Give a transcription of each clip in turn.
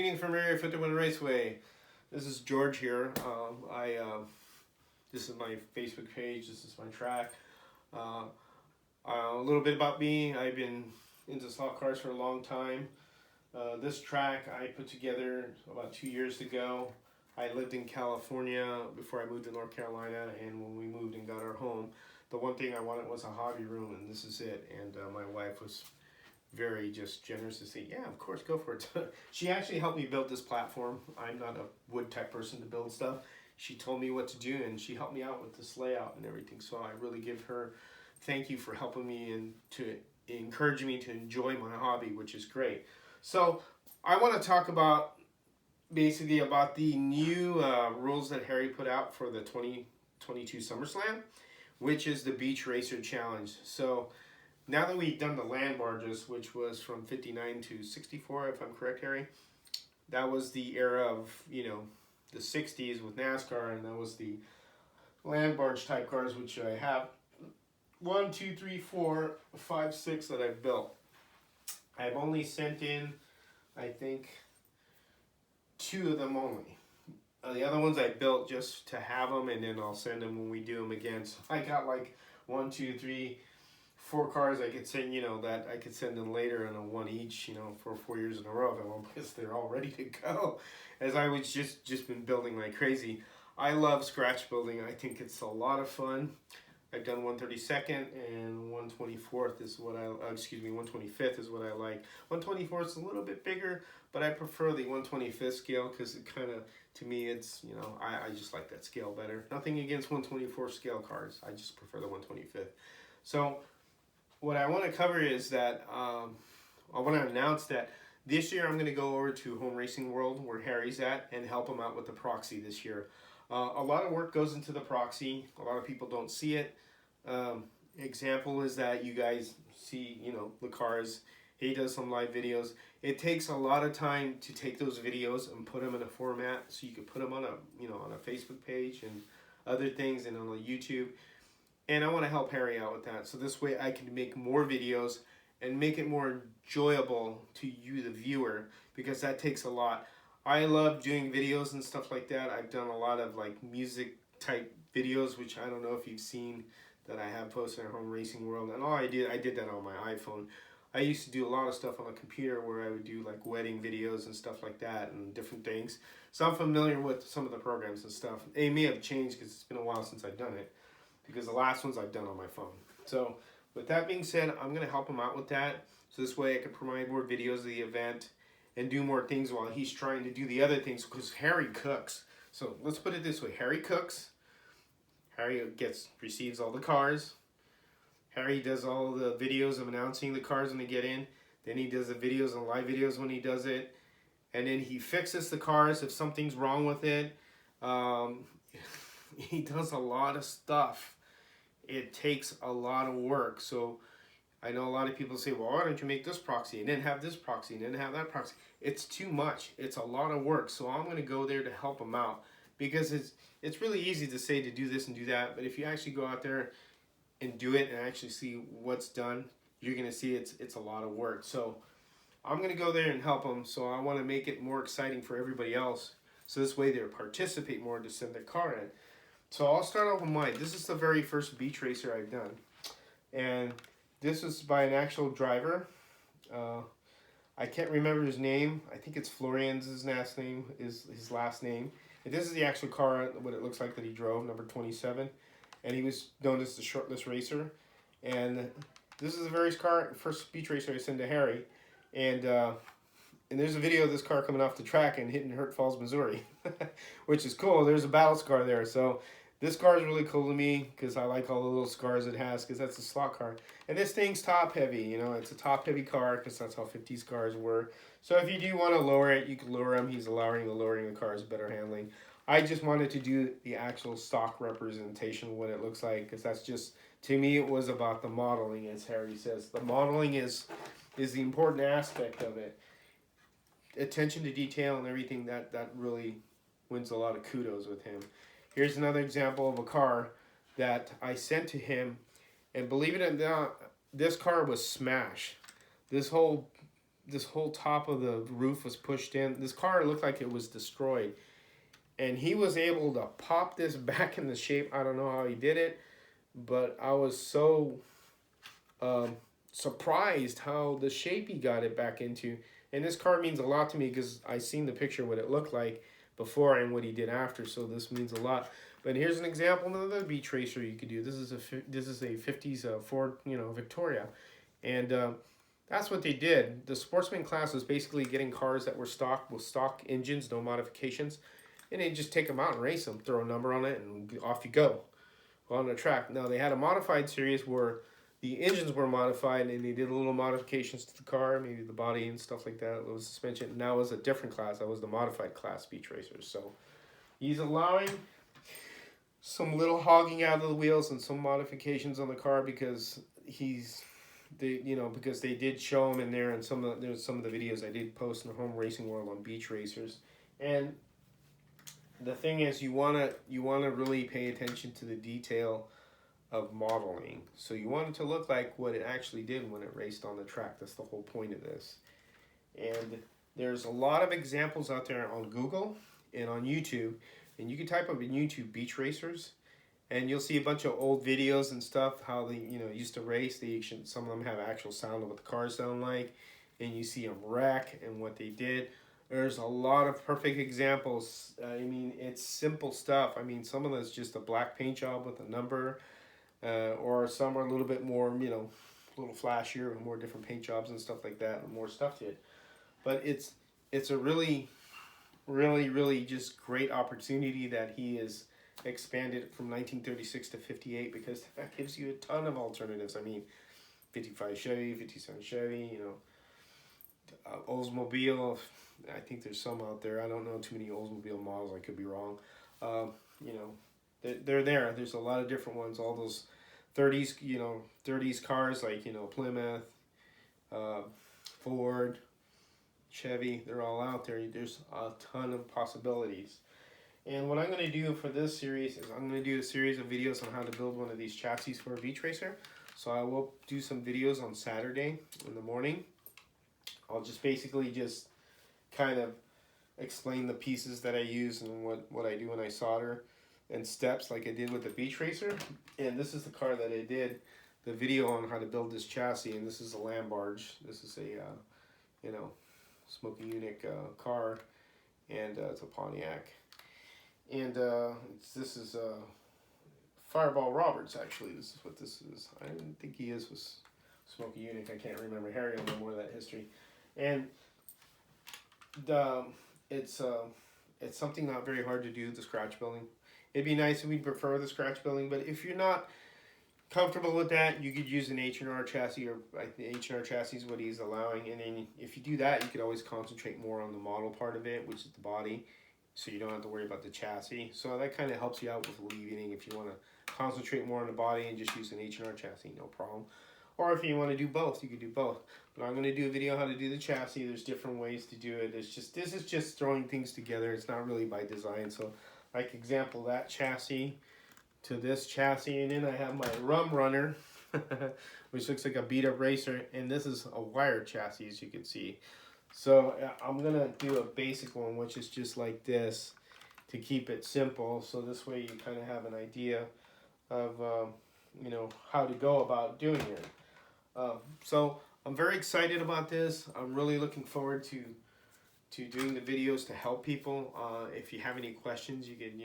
evening from Area 51 Raceway. This is George here. This is my Facebook page. This is my track. A little bit about me. I've been into slot cars for a long time. This track I put together about 2 years ago. I lived in California before I moved to North Carolina, and when we moved and got our home, the one thing I wanted was a hobby room, and this is it. And my wife was very just generous to say, yeah, of course, go for it. She actually helped me build this platform. I'm not a wood type person to build stuff. She told me what to do, and she helped me out with this layout and everything. So I really give her thank you for helping me and to encouraging me to enjoy my hobby, which is great. So I want to talk about basically about the new rules that Harry put out for the 2022 SummerSlam, which is the Beach Racer Challenge. So now that we've done the land barges, which was from 59 to 64, if I'm correct, Harry, that was the era of, you know, the 60s with NASCAR, and that was the land barge type cars, which I have 1, 2, 3, 4, 5, 6 that I've built. I've only sent in, I think, 2 of them only. The other ones I built just to have them, and then I'll send them when we do them again. So I got like 1, 2, 3, 4 cars I could send, you know, that I could send them later in a 1 each, you know, for 4 years in a row if I want, because they're all ready to go. As I was just been building like crazy. I love scratch building. I think it's a lot of fun. I've done 132nd and 124th is what I, 125th is what I like. 124th is a little bit bigger, but I prefer the 125th scale because it kind of, to me, it's, you know, I just like that scale better. Nothing against 124 scale cars. I just prefer the 125th. So what I want to cover is that I want to announce that this year I'm going to go over to Home Racing World where Harry's at and help him out with the proxy this year. A lot of work goes into the proxy. A lot of people don't see it. Example is that you guys see, you know, the cars. He does some live videos. It takes a lot of time to take those videos and put them in a format so you can put them on a, you know, on a Facebook page and other things and on a YouTube. And I want to help Harry out with that. So this way I can make more videos and make it more enjoyable to you, the viewer, because that takes a lot. I love doing videos and stuff like that. I've done a lot of like music type videos, which I don't know if you've seen that I have posted on Home Racing World. And I did that on my iPhone. I used to do a lot of stuff on the computer where I would do like wedding videos and stuff like that and different things. So I'm familiar with some of the programs and stuff. It may have changed because it's been a while since I've done it, because the last ones I've done on my phone. So with that being said, I'm going to help him out with that. So this way I can provide more videos of the event and do more things while he's trying to do the other things, because Harry cooks. So let's put it this way. Harry cooks. Harry receives all the cars. Harry does all the videos of announcing the cars when they get in. Then he does the videos and live videos when he does it. And then he fixes the cars if something's wrong with it. He does a lot of stuff. It takes a lot of work. So I know a lot of people say, well, why don't you make this proxy and then have this proxy and then have that proxy? It's too much. It's a lot of work. So I'm going to go there to help him out, because it's really easy to say to do this and do that. But if you actually go out there and do it and actually see what's done, you're going to see it's a lot of work. So I'm going to go there and help him. So I want to make it more exciting for everybody else. So this way they'll participate more to send their car in. So I'll start off with mine. This is the very first beach racer I've done. And this is by an actual driver. I can't remember his name. I think it's Florian's his last name. And this is the actual car, what it looks like that he drove, number 27. And he was known as the shortlist racer. And this is the very first beach racer I sent to Harry. And there's a video of this car coming off the track and hitting Hurt Falls, Missouri, which is cool. There's a battle scar there. So this car is really cool to me because I like all the little scars it has, because that's a slot car. And this thing's top heavy, you know, it's a top heavy car because that's how 50s cars were. So if you do want to lower it, you can lower him. He's lowering the cars, better handling. I just wanted to do the actual stock representation of what it looks like, because that's just, to me, it was about the modeling, as Harry says. The modeling is the important aspect of it. Attention to detail and everything, that really wins a lot of kudos with him. Here's another example of a car that I sent to him, and believe it or not, this car was smashed. This whole this whole top of the roof was pushed in. This car looked like it was destroyed, and he was able to pop this back in the shape. I don't know how he did it, but I was so um, surprised how the shape he got it back into. And this car means a lot to me because I seen the picture what it looked like before and what he did after. So this means a lot. But here's an example of another beach racer you could do. This is a 50s Ford, Victoria, and that's what they did. The sportsman class was basically getting cars that were stock with stock engines, no modifications, and they just take them out and race them, throw a number on it, and off you go on the track. Now they had a modified series where the engines were modified and they did a little modifications to the car, maybe the body and stuff like that, a little suspension. And that was a different class. That was the modified class beach racers. So he's allowing some little hogging out of the wheels and some modifications on the car because because they did show him in there, and there's some of the videos I did post in the Home Racing World on beach racers. And the thing is, you wanna really pay attention to the detail of modeling. So you want it to look like what it actually did when it raced on the track. That's the whole point of this. And there's a lot of examples out there on Google and on YouTube. And you can type up in YouTube beach racers, and you'll see a bunch of old videos and stuff, how they used to race. Some of them have actual sound of what the cars sound like, and you see them wreck and what they did. There's a lot of perfect examples. I mean, it's simple stuff. I mean, some of it's just a black paint job with a number, or some are a little bit more, a little flashier with more different paint jobs and stuff like that, and more stuff to it. But it's a really, really, really just great opportunity that he has expanded from 1936 to 58, because that gives you a ton of alternatives. I mean, 55 Chevy, 57 Chevy, Oldsmobile. I think there's some out there. I don't know too many Oldsmobile models. I could be wrong. They're there. There's a lot of different ones. All those 30s cars like Plymouth, Ford, Chevy. They're all out there. There's a ton of possibilities. And what I'm going to do for this series is I'm going to do a series of videos on how to build one of these chassis for a beach racer. So I will do some videos on Saturday in the morning. I'll just basically kind of explain the pieces that I use and what I do when I solder and steps like I did with the beach racer. And this is the car that I did the video on how to build this chassis. And this is a Land Barge. This is a Smoky Unique car, and it's a Pontiac. And this is Fireball Roberts, actually. This is what this is. I didn't think he was Smoky Unique. I can't remember. Harry will know more of that history. And it's something not very hard to do, the scratch building. It'd be nice if we'd prefer the scratch building, but if you're not comfortable with that, you could use an H&R chassis, or the H&R chassis is what he's allowing. And then if you do that, you could always concentrate more on the model part of it, which is the body, so you don't have to worry about the chassis. So that kind of helps you out with alleviating if you want to concentrate more on the body and just use an H&R chassis, no problem. Or if you want to do both, you could do both. But I'm going to do a video on how to do the chassis. There's different ways to do it. This is just throwing things together. It's not really by design. So like example, that chassis to this chassis, and then I have my Rum Runner, which looks like a beat up racer, and this is a wired chassis, as you can see. So I'm going to do a basic one, which is just like this, to keep it simple. So this way you kind of have an idea of, how to go about doing it. So I'm very excited about this. I'm really looking forward to doing the videos to help people. If you have any questions, you can,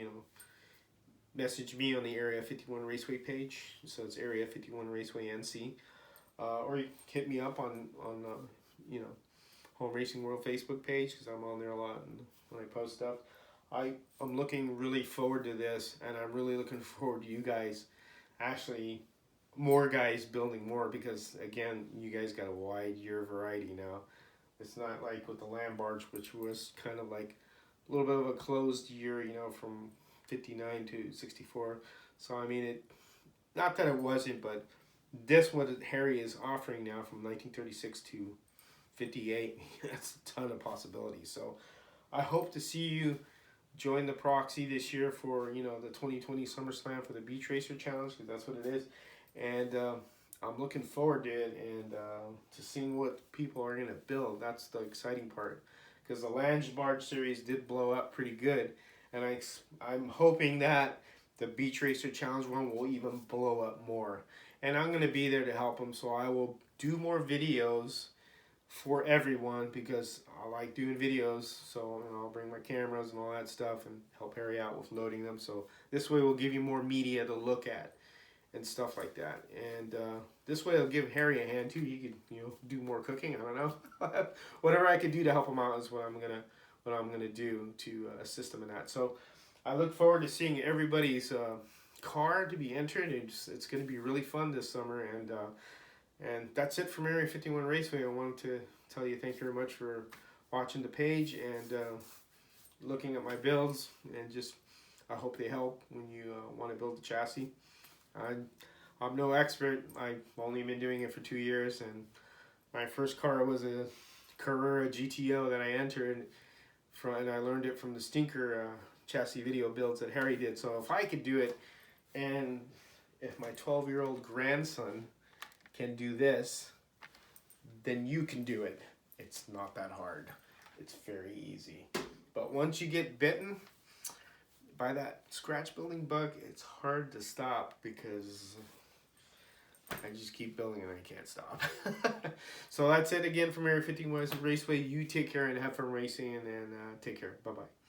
message me on the Area 51 Raceway page. So it's Area 51 Raceway NC. Or you can hit me up on Home Racing World Facebook page, because I'm on there a lot and when I post stuff. I'm looking really forward to this, and I'm really looking forward to you guys, actually more guys building more, because again, you guys got a wide year variety now. It's not like with the Land Barge, which was kind of like a little bit of a closed year, from 59 to 64. So I mean, not that it wasn't, but this what Harry is offering now from 1936 to 58, that's a ton of possibilities. So I hope to see you join the proxy this year for the 2020 SummerSlam for the Beach Racer Challenge, because that's what it is. And I'm looking forward to it and to seeing what people are going to build. That's the exciting part. Because the Lange Barge series did blow up pretty good. And I'm hoping that the Beach Racer Challenge one will even blow up more. And I'm going to be there to help them. So I will do more videos for everyone because I like doing videos. So I'll bring my cameras and all that stuff and help Harry out with loading them. So this way we'll give you more media to look at and stuff like that. And this way it'll give Harry a hand too. He could, do more cooking. I don't know. Whatever I could do to help him out is what I'm gonna do to assist him in that. So I look forward to seeing everybody's car to be entered. It's going to be really fun this summer. And that's it from Area 51 Raceway. I wanted to tell you thank you very much for watching the page and looking at my builds, and just I hope they help when you want to build a chassis. I'm no expert. I've only been doing it for 2 years, and my first car was a Carrera GTO that I entered from, and I learned it from the Stinker chassis video builds that Harry did. So if I could do it, and if my 12-year-old grandson can do this, then you can do it. It's not that hard. It's very easy. But once you get bitten by that scratch building bug, it's hard to stop because I just keep building and I can't stop. So that's it again from Area 51 Raceway. You take care and have fun racing, and take care. Bye-bye.